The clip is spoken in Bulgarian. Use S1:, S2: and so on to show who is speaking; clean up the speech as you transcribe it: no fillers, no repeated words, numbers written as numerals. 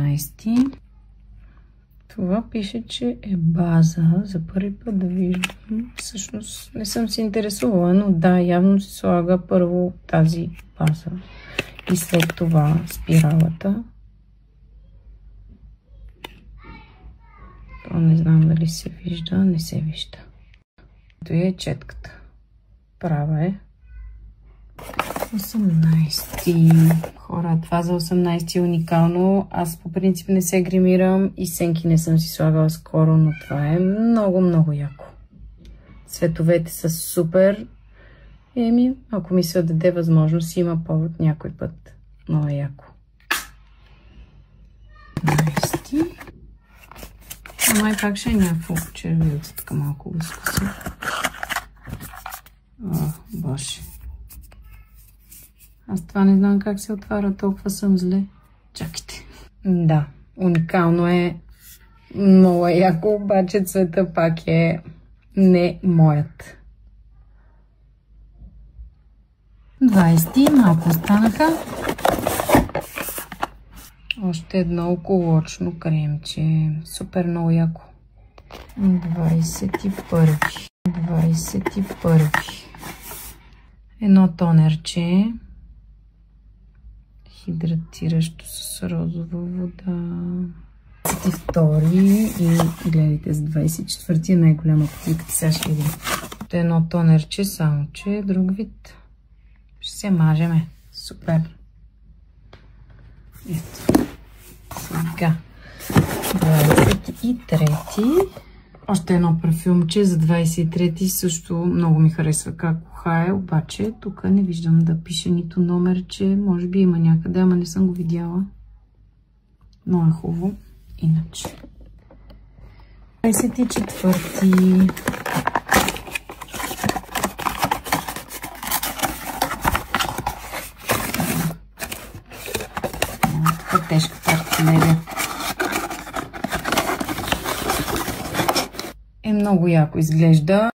S1: 17. Това пише, че е база. За първи път да виждам. Всъщност не съм се интересувала, но да, явно се слага първо тази база и след това спиралата. То не знам дали се вижда, не се вижда. Ето е четката. Права е. 18. Хора, това за 18 е уникално. Аз по принцип не се гримирам и сенки не съм си слагала скоро, но това е много, много яко. Цветовете са супер. Ако ми се даде възможност, има повод някой път. Много яко. 20. Ама и пак ще е някакво червилце, така малко го скъси. О, боже. Аз това не знам как се отваря, толкова съм зле. Чакайте. Да, уникално е. Много е яко, обаче цвета пак е не моят. 20, малко останаха. Още едно околоочно кремче. Супер много яко. 21. 21. Едно тонерче. Хидратиращо с розова вода. 22 и гледайте за 24 е най-голяма кутийката. Сега ще видим. Едно тонерче, само че е друг вид. Ще се мажеме. Супер. Ето. Сега. 23. Още едно парфюмче за 23 също много ми харесва как ухае, обаче тук не виждам да пише нито номерче, може би има някъде, ама не съм го видяла. Много е хубаво. Иначе. 24. Тук тежката артилерия. Много яко изглежда.